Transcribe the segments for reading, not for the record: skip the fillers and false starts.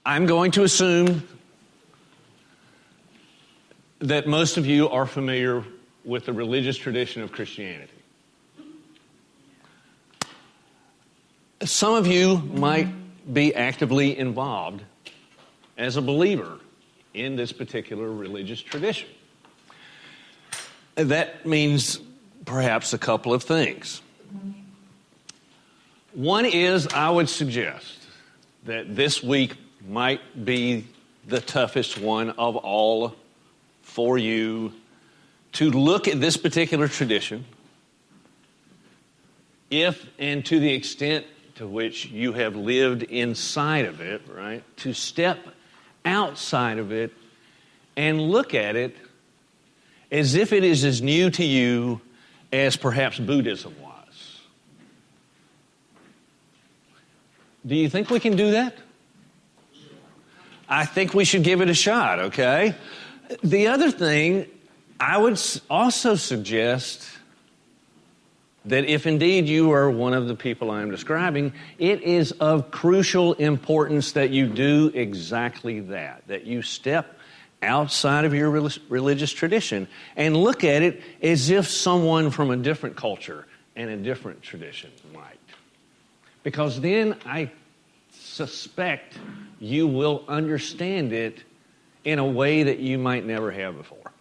I'm going to assume that most of you are familiar with the religious tradition of Christianity. Some of you might be actively involved as a believer in this particular religious tradition. That means perhaps a couple of things. One is, I would suggest that this week might be the toughest one of all for you to look at this particular tradition, if and to the extent to which you have lived inside of it, right? To step outside of it and look at it as if it is as new to you as perhaps Buddhism was. Do you think we can do that? I think we should give it a shot, okay? The other thing, I would also suggest that if indeed you are one of the people I am describing, it is of crucial importance that you do exactly that you step outside of your religious tradition and look at it as if someone from a different culture and a different tradition might. Because then I suspect you will understand it in a way that you might never have before.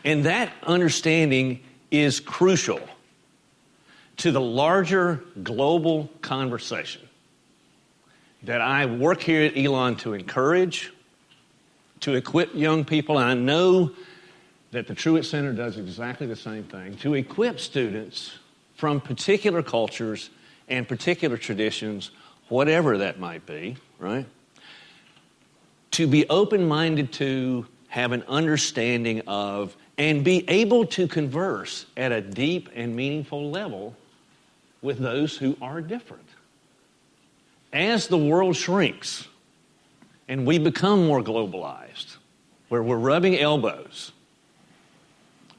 And that understanding is crucial to the larger global conversation that I work here at Elon to encourage, to equip young people, and I know that the Truett Center does exactly the same thing, to equip students from particular cultures and particular traditions, whatever that might be, right? To be open-minded to, have an understanding of, and be able to converse at a deep and meaningful level with those who are different. As the world shrinks and we become more globalized, where we're rubbing elbows,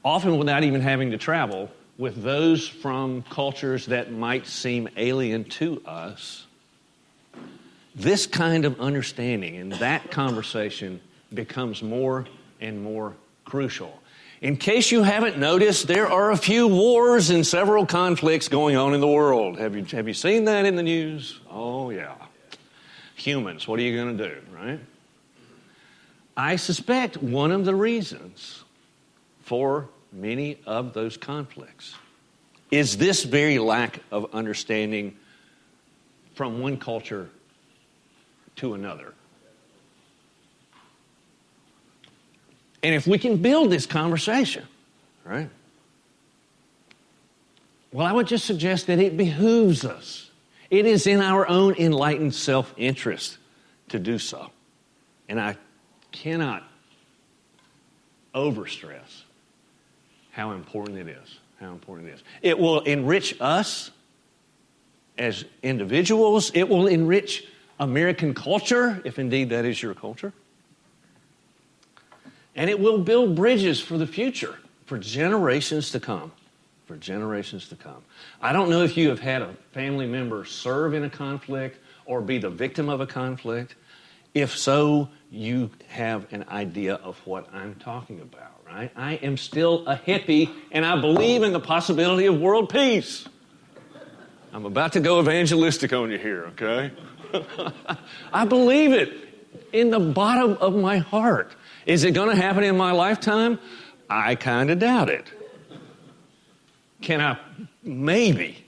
often without even having to travel, with those from cultures that might seem alien to us, this kind of understanding and that conversation becomes more and more crucial. In case you haven't noticed, there are a few wars and several conflicts going on in the world. Have you seen that in the news? Oh, yeah. Humans, what are you going to do, right? I suspect one of the reasons for many of those conflicts is this very lack of understanding from one culture to another. And if we can build this conversation, right? Well, I would just suggest that it behooves us. It is in our own enlightened self-interest to do so. And I cannot overstress how important it is. How important it is. It will enrich us as individuals. It will enrich American culture, if indeed that is your culture. And it will build bridges for the future, for generations to come. For generations to come. I don't know if you have had a family member serve in a conflict or be the victim of a conflict. If so, you have an idea of what I'm talking about, right? I am still a hippie, and I believe in the possibility of world peace. I'm about to go evangelistic on you here, okay? I believe it in the bottom of my heart. Is it going to happen in my lifetime? I kind of doubt it. Can I maybe,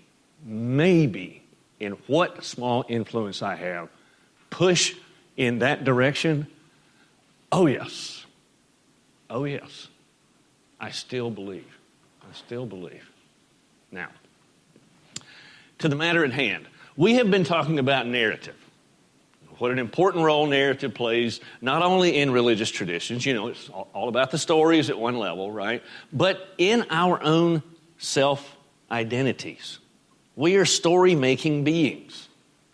in what small influence I have, push in that direction? Oh, yes. Oh, yes. I still believe. I still believe. Now, to the matter at hand. We have been talking about narrative. What an important role narrative plays, not only in religious traditions, it's all about the stories at one level, right? But in our own self-identities. We are story-making beings.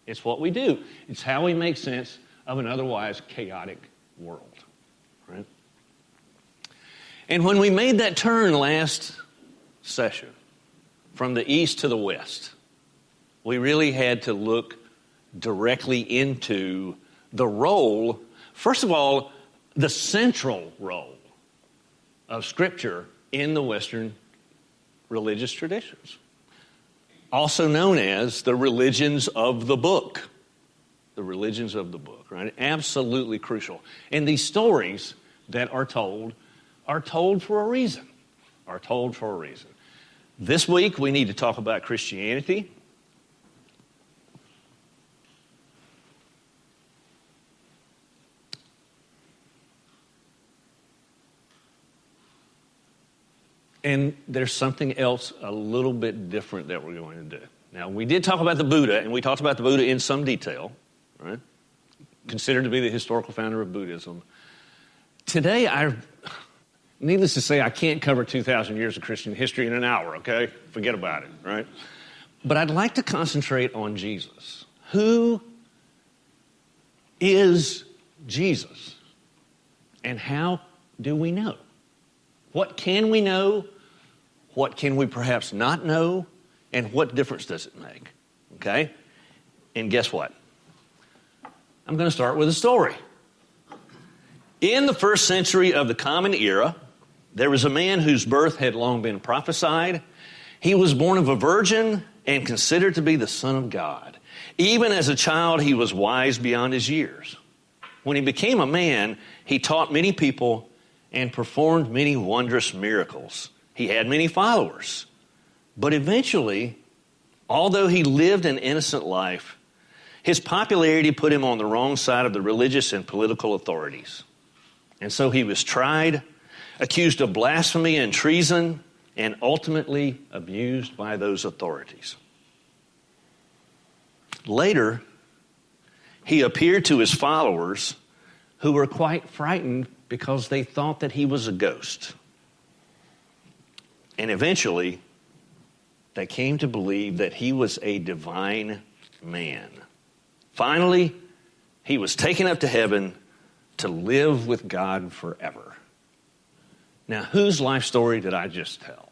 It's what we do. It's how we make sense of an otherwise chaotic world, right? And when we made that turn last session from the east to the west, we really had to look directly into the role, first of all, the central role of Scripture in the Western religious traditions, also known as the religions of the book. The religions of the book, right? Absolutely crucial. And these stories that are told for a reason. Are told for a reason. This week, we need to talk about Christianity. And there's something else a little bit different that we're going to do. Now, we did talk about the Buddha, and we talked about the Buddha in some detail, right? Considered to be the historical founder of Buddhism. Today, needless to say, I can't cover 2,000 years of Christian history in an hour, okay? Forget about it, right? But I'd like to concentrate on Jesus. Who is Jesus? And how do we know? What can we know? What can we perhaps not know? And what difference does it make? Okay? And guess what? I'm going to start with a story. In the first century of the Common Era, there was a man whose birth had long been prophesied. He was born of a virgin and considered to be the Son of God. Even as a child, he was wise beyond his years. When he became a man, he taught many people and performed many wondrous miracles. He had many followers. But eventually, although he lived an innocent life, his popularity put him on the wrong side of the religious and political authorities. And so he was tried, accused of blasphemy and treason, and ultimately abused by those authorities. Later, he appeared to his followers, who were quite frightened because they thought that he was a ghost. And eventually, they came to believe that he was a divine man. Finally, he was taken up to heaven to live with God forever. Now, whose life story did I just tell?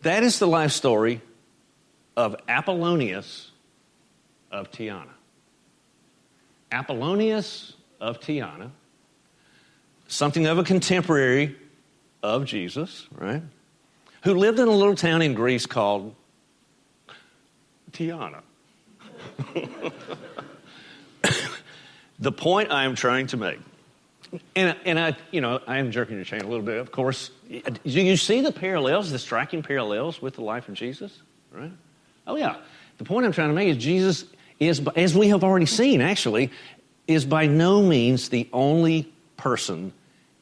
That is the life story of Apollonius of Tyana. Apollonius of Tyana, something of a contemporary of Jesus, right? Who lived in a little town in Greece called Tyana. The point I am trying to make, and I am jerking your chain a little bit, of course. Do you see the parallels, the striking parallels with the life of Jesus, right? Oh, yeah. The point I'm trying to make is Jesus is, as we have already seen, actually, is by no means the only person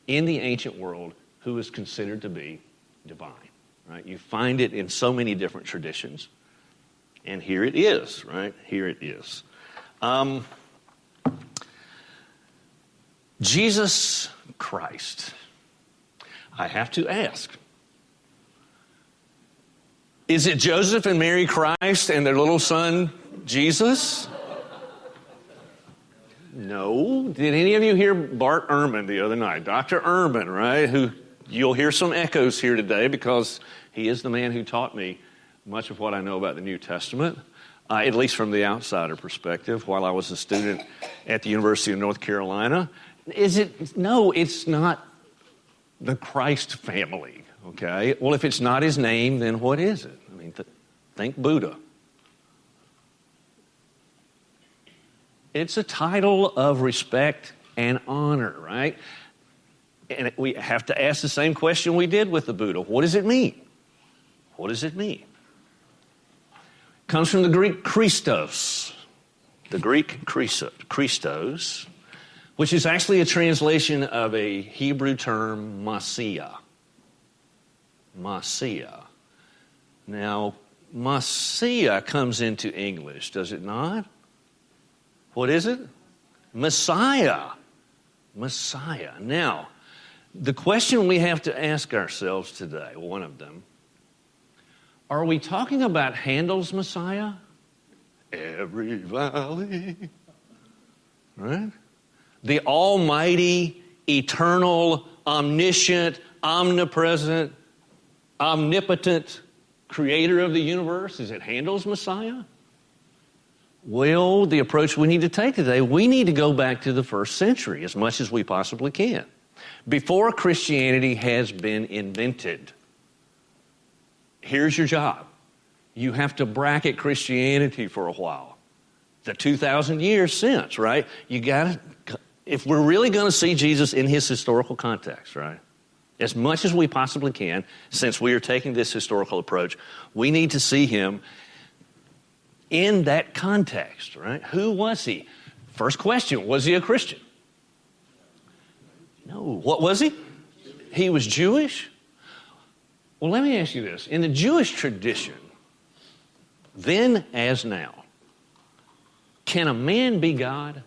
in the ancient world who is considered to be divine, right? You find it in so many different traditions, and here it is, right? Here it is. Jesus Christ. I have to ask, is it Joseph and Mary Christ and their little son, Jesus? No. Did any of you hear Bart Ehrman the other night? Dr. Ehrman, right? Who you'll hear some echoes here today because he is the man who taught me much of what I know about the New Testament, at least from the outsider perspective, while I was a student at the University of North Carolina. No, it's not the Christ family, okay? Well, if it's not his name, then what is it? I mean, think Buddha. It's a title of respect and honor, right? And we have to ask the same question we did with the Buddha. What does it mean? What does it mean? It comes from the Greek Christos. The Greek Christos, which is actually a translation of a Hebrew term, Messiah. Messiah. Now, Messiah comes into English, does it not? What is it? Messiah. Messiah. Now, the question we have to ask ourselves today, one of them, are we talking about Handel's Messiah? Every valley. Right? The almighty, eternal, omniscient, omnipresent, omnipotent creator of the universe? Is it Handel's Messiah? Well, the approach we need to take today, we need to go back to the first century as much as we possibly can, before Christianity has been invented. Here's your job. You have to bracket Christianity for a while. The 2,000 years since, right? You got to, if we're really going to see Jesus in his historical context, right? As much as we possibly can, since we are taking this historical approach, we need to see him in that context, right? Who was he? First question, was he a Christian? No. What was he? He was Jewish? Well, let me ask you this. In the Jewish tradition, then as now, can a man be God?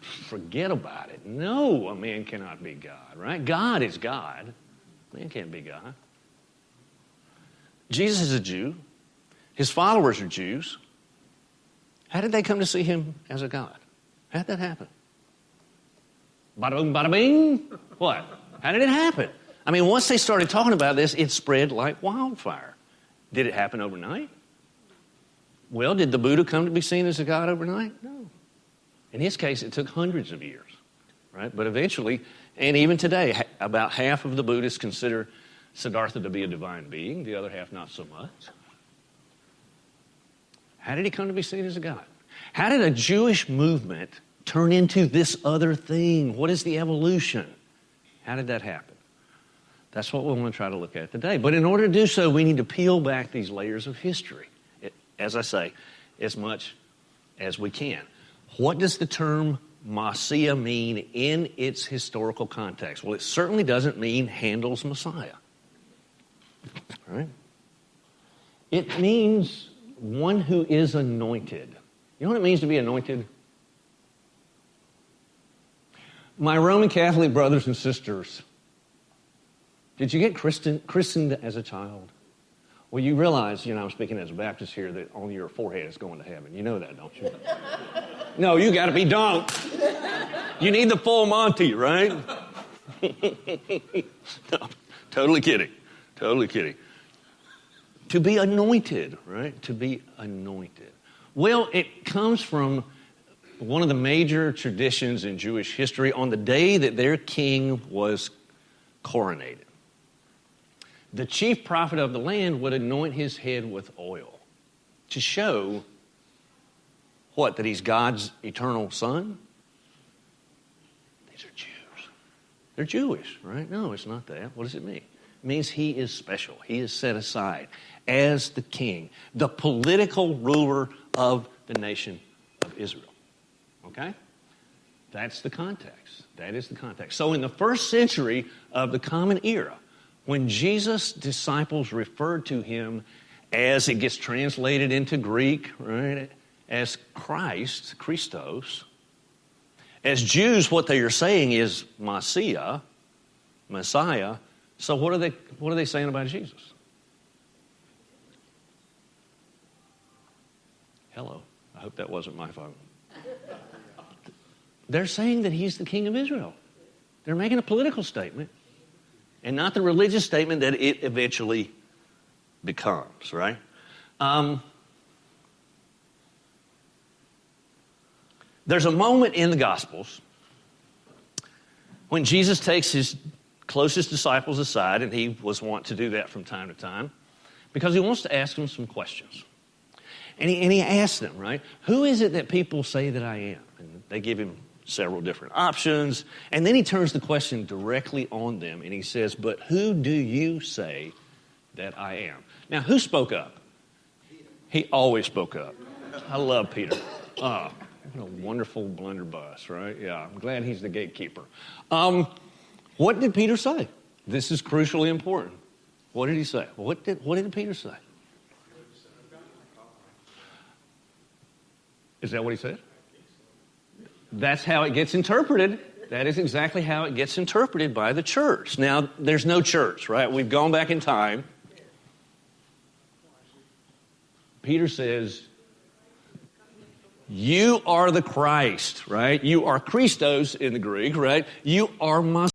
Forget about it. No, a man cannot be God, right? God is God. Man can't be God. Jesus is a Jew. His followers are Jews. How did they come to see him as a God? How did that happen? Bada boom, bada bing. What? How did it happen? I mean, once they started talking about this, it spread like wildfire. Did it happen overnight? Well, did the Buddha come to be seen as a God overnight? No. In his case, it took hundreds of years, right? But eventually, and even today, about half of the Buddhists consider Siddhartha to be a divine being, the other half not so much. How did he come to be seen as a God? How did a Jewish movement turn into this other thing? What is the evolution? How did that happen? That's what we want to try to look at today. But in order to do so, we need to peel back these layers of history, as I say, as much as we can. What does the term Messiah mean in its historical context? Well, it certainly doesn't mean Handel's Messiah. Right? It means one who is anointed. You know what it means to be anointed? My Roman Catholic brothers and sisters, did you get christened as a child? Well, you realize, I'm speaking as a Baptist here, that on your forehead is going to heaven. You know that, don't you? No, you got to be dunked. You need the full Monty, right? No, totally kidding. Totally kidding. To be anointed, right? To be anointed. Well, it comes from one of the major traditions in Jewish history on the day that their king was coronated. The chief prophet of the land would anoint his head with oil to show what? That he's God's eternal son? These are Jews. They're Jewish, right? No, it's not that. What does it mean? It means he is special. He is set aside as the king, the political ruler of the nation of Israel. Okay? That's the context. That is the context. So in the first century of the Common Era, when Jesus' disciples referred to him as, it gets translated into Greek, right, as Christ, Christos, as Jews, what they are saying is Messiah. So what are they saying about Jesus? Hello. I hope that wasn't my phone. They're saying that he's the king of Israel. They're making a political statement and not the religious statement that it eventually becomes, right? There's a moment in the Gospels when Jesus takes his closest disciples aside, and he was wont to do that from time to time, because he wants to ask them some questions. And he asks them, right, who is it that people say that I am? And they give him several different options. And then he turns the question directly on them, and he says, but who do you say that I am? Now, who spoke up? He always spoke up. I love Peter. Oh, what a wonderful blunderbuss, right? Yeah, I'm glad he's the gatekeeper. What did Peter say? This is crucially important. What did he say? What did Peter say? Is that what he said? That's how it gets interpreted. That is exactly how it gets interpreted by the church. Now, there's no church, right? We've gone back in time. Peter says, you are the Christ, right? You are Christos in the Greek, right? You are Messiah.